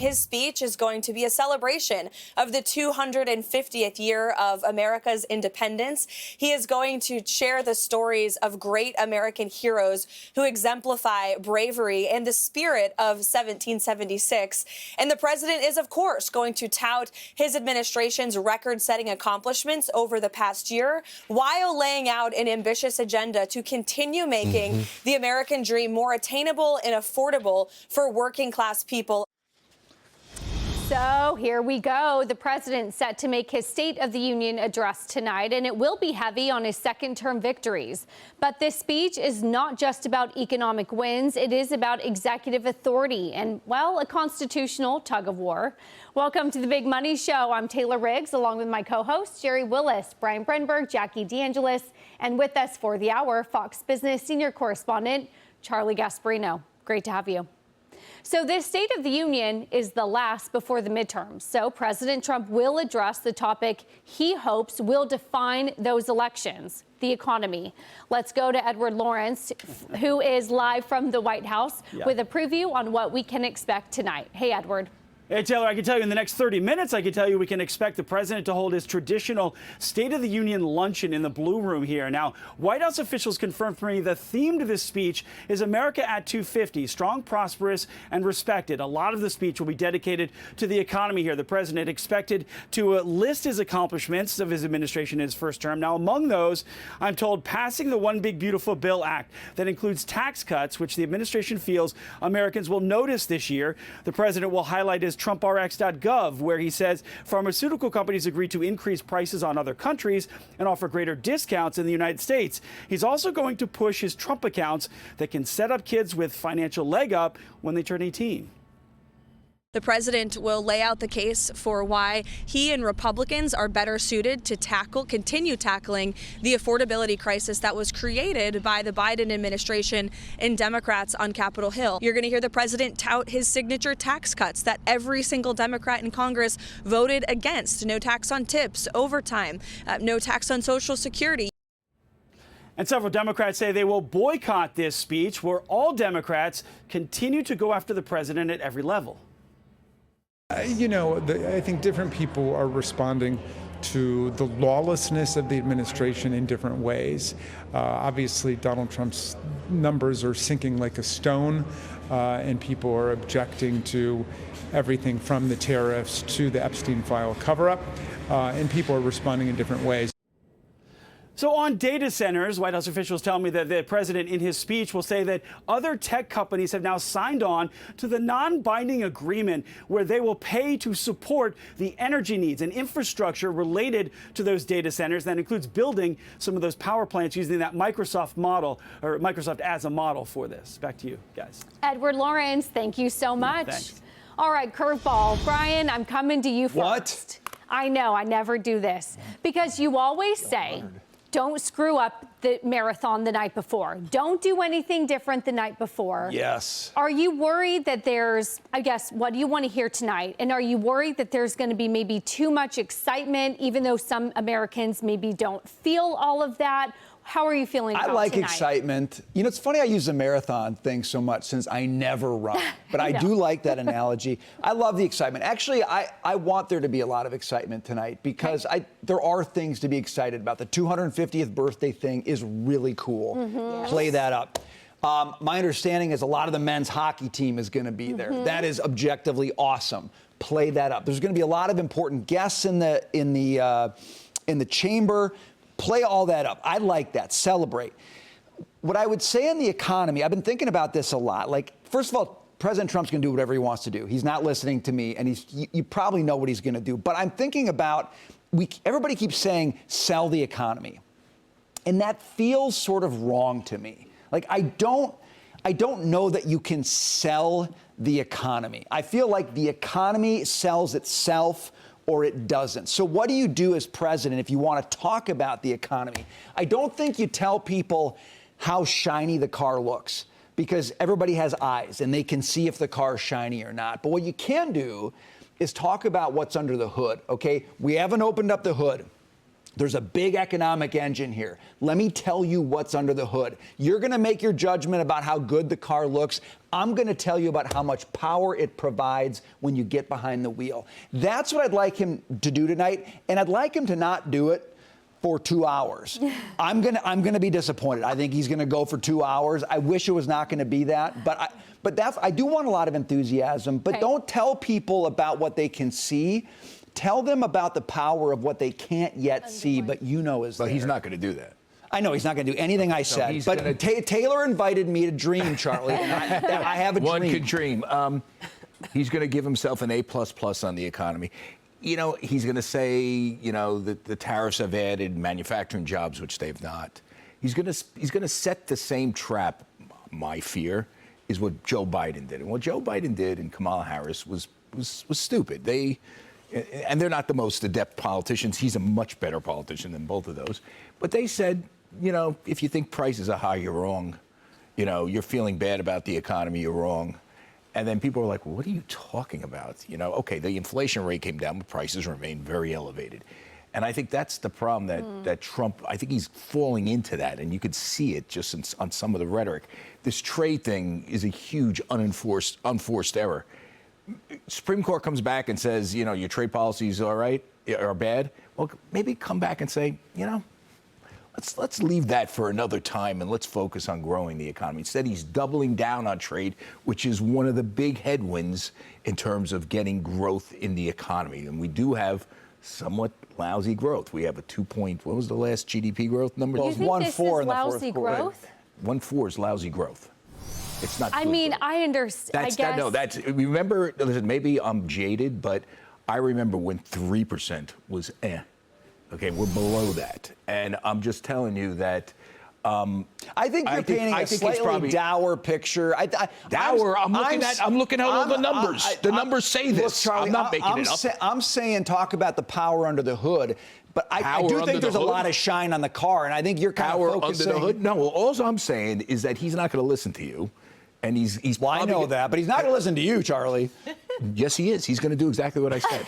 His speech is going to be a celebration of the 250th year of America's independence. He is going to share the stories of great American heroes who exemplify bravery and the spirit of 1776. And the president is, of course, going to tout his administration's record-setting accomplishments over the past year, while laying out an ambitious agenda to continue making the American dream more attainable and affordable for working-class people. So here we go. The president set to make his State of the Union address tonight, and it will be heavy on his second-term victories. But this speech is not just about economic wins. It is about executive authority and, well, a constitutional tug-of-war. Welcome to the Big Money Show. I'm Taylor Riggs, along with my co-hosts Jerry Willis, Brian Brenberg, Jackie DeAngelis, and with us for the hour, Fox Business senior correspondent Charlie Gasparino. Great to have you. So this State of the Union is the last before the midterms. So President Trump will address the topic he hopes will define those elections, the economy. Let's go to Edward Lawrence, who is live from the White House with a preview on what we can expect tonight. Hey, Edward. Hey, Taylor, I can tell you in the next 30 minutes, I can tell you we can expect the president to hold his traditional State of the Union luncheon in the Blue Room here. Now, White House officials confirmed for me the theme to this speech is America at 250, strong, prosperous, and respected. A lot of the speech will be dedicated to the economy here. The president expected to list his accomplishments of his administration in his first term. Now, among those, I'm told passing the One Big Beautiful Bill Act that includes tax cuts, which the administration feels Americans will notice this year. The president will highlight his TrumpRx.gov, where he says pharmaceutical companies agreed to increase prices on other countries and offer greater discounts in the United States. He's also going to push his Trump accounts that can set up kids with financial leg up when they turn 18. The president will lay out the case for why he and Republicans are better suited to continue tackling the affordability crisis that was created by the Biden administration and Democrats on Capitol Hill. You're going to hear the president tout his signature tax cuts that every single Democrat in Congress voted against. No tax on tips, overtime, no tax on Social Security. And several Democrats say they will boycott this speech, where all Democrats continue to go after the president at every level. You know, I think different people are responding to the lawlessness of the administration in different ways. Obviously, Donald Trump's numbers are sinking like a stone, and people are objecting to everything from the tariffs to the Epstein file cover-up, and people are responding in different ways. So on data centers, White House officials tell me that the president in his speech will say that other tech companies have now signed on to the non-binding agreement where they will pay to support the energy needs and infrastructure related to those data centers. That includes building some of those power plants using that Microsoft model, or Microsoft as a model for this. Back to you guys. Edward Lawrence, thank you so much. Thanks. All right, curveball. Brian, I'm coming to you first. What? I know, I never do this. Because you always say, don't screw up the marathon the night before. Don't do anything different the night before. Yes. Are you worried that there's, I guess, what do you want to hear tonight? And are you worried that there's going to be maybe too much excitement, even though some Americans maybe don't feel all of that? How are you feeling about I like tonight? excitement. You know, it's funny I use the marathon thing so much since I never run. But I do like that analogy. I love the excitement. Actually, I want there to be a lot of excitement tonight because there are things to be excited about. The 250th birthday thing is really cool. Yes. Play that up. My understanding is a lot of the men's hockey team is going to be there. That is objectively awesome. Play that up. There's going to be a lot of important guests in the chamber. Play all that up. I like that. Celebrate. What I would say on the economy, I've been thinking about this a lot. Like, first of all, President Trump's going to do whatever he wants to do. He's not listening to me, and you probably know what he's going to do. But I'm thinking about, everybody keeps saying, sell the economy. And that feels sort of wrong to me. Like, I don't know that you can sell the economy. I feel like the economy sells itself or it doesn't. So what do you do as president if you want to talk about the economy? I don't think you tell people how shiny the car looks, because everybody has eyes and they can see if the car is shiny or not. But what you can do is talk about what's under the hood, okay? We haven't opened up the hood. There's a big economic engine here. Let me tell you what's under the hood. You're going to make your judgment about how good the car looks. I'm going to tell you about how much power it provides when you get behind the wheel. That's what I'd like him to do tonight, and I'd like him to not do it for 2 hours. I'm gonna be disappointed. I think he's gonna go for 2 hours. I wish it was not gonna be that, but I do want a lot of enthusiasm. But don't tell people about what they can see. Tell them about the power of what they can't yet see, but you know is there. But he's not going to do that. I know he's not going to do anything I said. But Taylor invited me to dream, Charlie, and I have a dream. One could dream. He's going to give himself an A++ on the economy. You know, he's going to say, you know, that the tariffs have added manufacturing jobs, which they've not. He's going to set the same trap. My fear is what Joe Biden did, and what Joe Biden did and Kamala Harris was stupid. And they're not the most adept politicians. He's a much better politician than both of those. But they said, you know, if you think prices are high, you're wrong. You know, you're feeling bad about the economy, you're wrong. And then people are like, well, what are you talking about? You know, okay, the inflation rate came down, but prices remain very elevated. And I think that's the problem that Trump, I think he's falling into that. And you could see it just on some of the rhetoric. This trade thing is a huge unforced error. Supreme Court comes back and says, you know, your trade policies are bad. Well, maybe come back and say, you know, let's leave that for another time and let's focus on growing the economy. Instead, he's doubling down on trade, which is one of the big headwinds in terms of getting growth in the economy. And we do have somewhat lousy growth. We have a 2 point, what was the last GDP growth number? Well, it was 1.4 in the fourth quarter. Growth? 1.4 is lousy growth. It's not. I mean, I understand. Remember, listen, maybe I'm jaded, but I remember when 3% was Okay, we're below that. And I'm just telling you that. I think you're painting a slightly dour picture. Dour? I'm looking at all the numbers. The numbers say this. Look, Charlie, I'm not making it up. I'm saying talk about the power under the hood. But I do think there's a lot of shine on the car, and I think you're kind of focusing. Under the hood? No, well, all I'm saying is that he's not going to listen to you. And he's well, I know that, but he's not going to listen to you, Charlie. Yes, he is. He's going to do exactly what I said.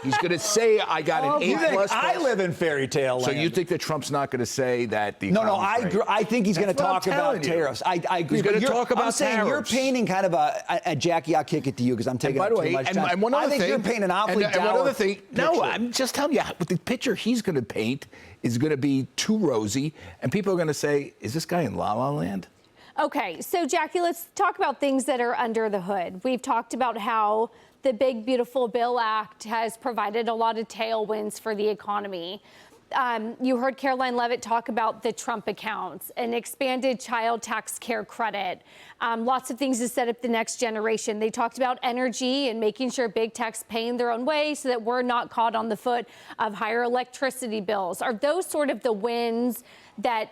He's going to say, I got an A++. I live in fairy tale land. So you think that Trump's not going to say that the No, I think he's going to talk about tariffs. I agree. He's going to talk about I'm saying tariffs. You're painting kind of a Jackie, I'll kick it to you because I'm taking up too much time. And one other I think thing, you're painting an awfully dour one other thing. picture. No, I'm just telling you, the picture he's going to paint is going to be too rosy, and people are going to say, is this guy in La La Land? Okay, so Jackie, let's talk about things that are under the hood. We've talked about how the Big Beautiful Bill Act has provided a lot of tailwinds for the economy. You heard Caroline Leavitt talk about the Trump accounts, an expanded child tax care credit, lots of things to set up the next generation. They talked about energy and making sure big tech's paying their own way so that we're not caught on the foot of higher electricity bills. Are those sort of the wins that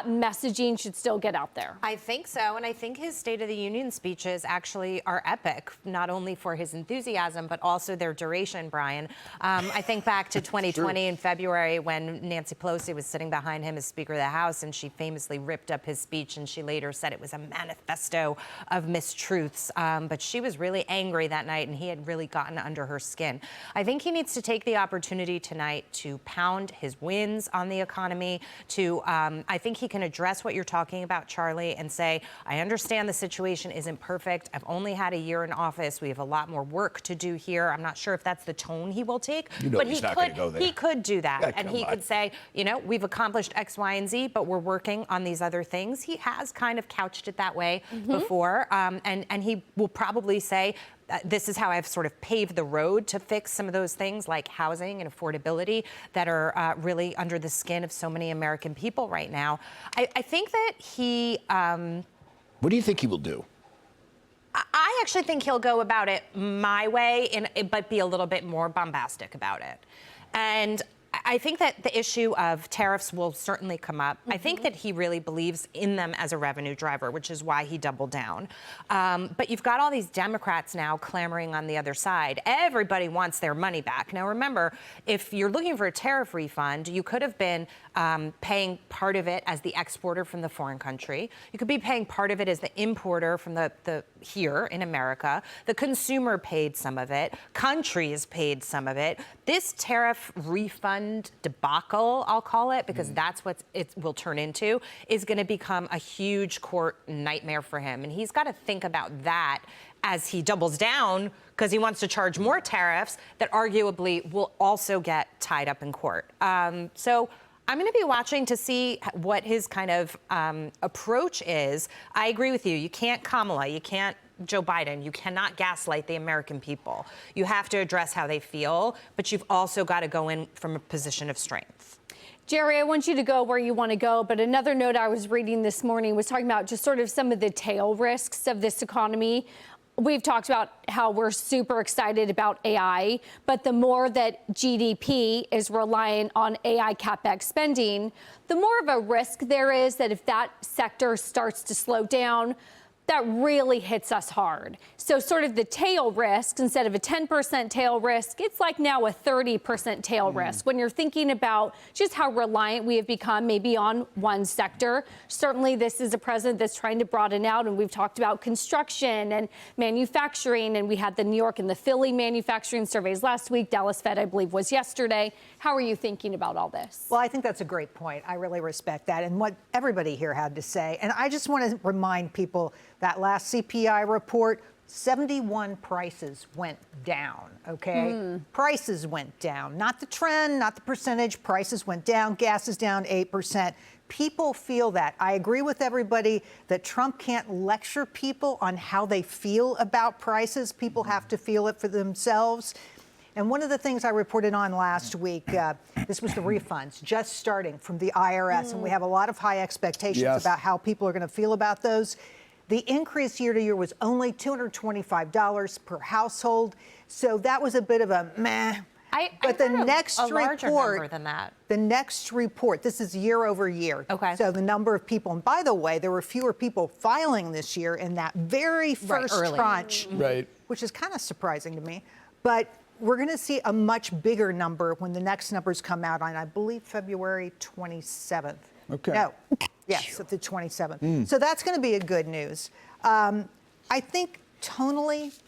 messaging should still get out there? I think so, and I think his State of the Union speeches actually are epic, not only for his enthusiasm, but also their duration, Brian. I think back to 2020 in February when Nancy Pelosi was sitting behind him as Speaker of the House, and she famously ripped up his speech, and she later said it was a manifesto of mistruths. But she was really angry that night, and he had really gotten under her skin. I think he needs to take the opportunity tonight to pound his wins on the economy, to, I think he can address what you're talking about, Charlie, and say, I understand the situation isn't perfect. I've only had a year in office. We have a lot more work to do here. I'm not sure if that's the tone he will take, but he could do that. And he could say, you know, we've accomplished X, Y, and Z, but we're working on these other things. He has kind of couched it that way before. And he will probably say, this is how I've sort of paved the road to fix some of those things like housing and affordability that are really under the skin of so many American people right now. I think that he... what do you think he will do? I actually think he'll go about it my way, but be a little bit more bombastic about it. And I think that the issue of tariffs will certainly come up. I think that he really believes in them as a revenue driver, which is why he doubled down. But you've got all these Democrats now clamoring on the other side. Everybody wants their money back. Now, remember, if you're looking for a tariff refund, you could have been paying part of it as the exporter from the foreign country. You could be paying part of it as the importer from the here in America. The consumer paid some of it. Countries paid some of it. This tariff refund debacle, I'll call it, because that's what it will turn into, is going to become a huge court nightmare for him. And he's got to think about that as he doubles down, because he wants to charge more tariffs that arguably will also get tied up in court. So I'm going to be watching to see what his kind of approach is. I agree with you. You can't Kamala, you can't Joe Biden, you cannot gaslight the American people. You have to address how they feel, but you've also got to go in from a position of strength. Jerry, I want you to go where you want to go, but another note I was reading this morning was talking about just sort of some of the tail risks of this economy. We've talked about how we're super excited about AI, but the more that GDP is reliant on AI CapEx spending, the more of a risk there is that if that sector starts to slow down, that really hits us hard. So sort of the tail risk, instead of a 10% tail risk, it's like now a 30% tail risk. When you're thinking about just how reliant we have become maybe on one sector, certainly this is a president that's trying to broaden out, and we've talked about construction and manufacturing, and we had the New York and the Philly manufacturing surveys last week. Dallas Fed, I believe, was yesterday. How are you thinking about all this? Well, I think that's a great point. I really respect that and what everybody here had to say. And I just want to remind people that last CPI report, 71 prices went down, okay? Prices went down, not the trend, not the percentage. Prices went down. Gas is down 8%. People feel that. I agree with everybody that Trump can't lecture people on how they feel about prices. People have to feel it for themselves. And one of the things I reported on last week, this was the refunds just starting from the IRS, and we have a lot of high expectations about how people are going to feel about those. The increase year to year was only $225 per household, so that was a bit of a meh. But the next larger report, number than that. The next report, this is year over year. Okay. So the number of people, and by the way, there were fewer people filing this year in that very first tranche, which is kind of surprising to me. But we're going to see a much bigger number when the next numbers come out on, I believe, February 27th. Okay. No. Yes, at the 27th. So that's going to be a good news. I think tonally,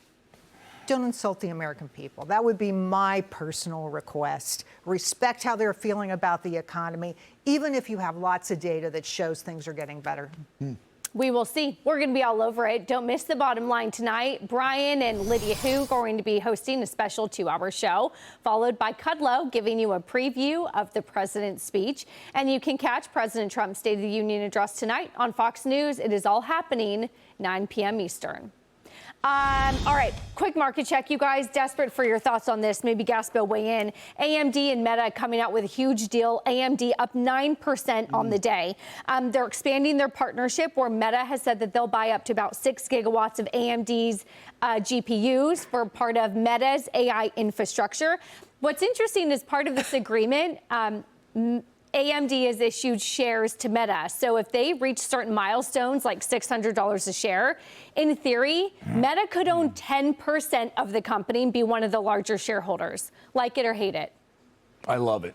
don't insult the American people. That would be my personal request. Respect how they're feeling about the economy, even if you have lots of data that shows things are getting better. We will see. We're going to be all over it. Don't miss the bottom line tonight. Brian and Lydia Hu are going to be hosting a special 2-hour show, followed by Kudlow giving you a preview of the president's speech. And you can catch President Trump's State of the Union address tonight on Fox News. It is all happening 9 p.m. Eastern. All right, quick market check, you guys. Desperate for your thoughts on this. Maybe Gaspo weigh in. AMD and Meta coming out with a huge deal. AMD up 9% on the day. They're expanding their partnership, where Meta has said that they'll buy up to about 6 gigawatts of AMD's GPUs for part of Meta's AI infrastructure. What's interesting is part of this agreement, AMD has issued shares to Meta. So if they reach certain milestones, like $600 a share, in theory, Meta could own 10% of the company and be one of the larger shareholders. Like it or hate it. I love it.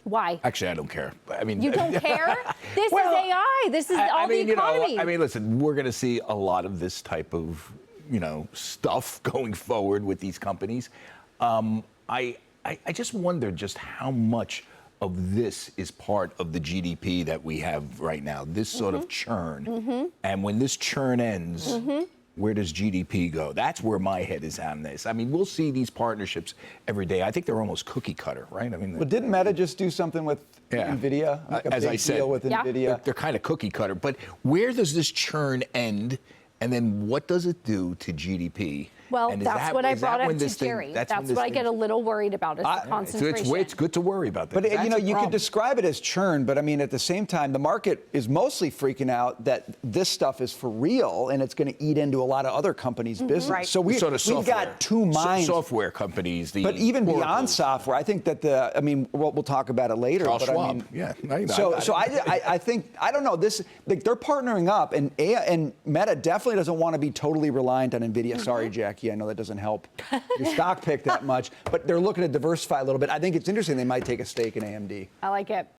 Why? Actually, I don't care. I mean, you don't care? This is AI. This is all the economy. I mean, listen, we're going to see a lot of this type of, stuff going forward with these companies. I just wonder just how much of this is part of the GDP that we have right now, this sort of churn. And when this churn ends, where does GDP go? That's where my head is on this. I mean, we'll see these partnerships every day. I think they're almost cookie cutter, right? I mean, Well, didn't Meta just do something with NVIDIA? Like a as big I said, deal with NVIDIA? They're kind of cookie cutter. But where does this churn end? And then what does it do to GDP? Well, and that's what I brought up to Jerry. That's what I get a little worried about is the concentration. It's good to worry about that. But, you could describe it as churn, but I mean, at the same time, the market is mostly freaking out that this stuff is for real and it's going to eat into a lot of other companies' business. Right. So we've got two minds. Software companies. But even beyond software, I think that we'll talk about it later. Charles but Schwab. I mean, yeah. I think, I don't know, this, like, they're partnering up, and Meta definitely doesn't want to be totally reliant on NVIDIA. Sorry, Jackie, I know that doesn't help your stock pick that much, but they're looking to diversify a little bit. I think it's interesting they might take a stake in AMD. I like it.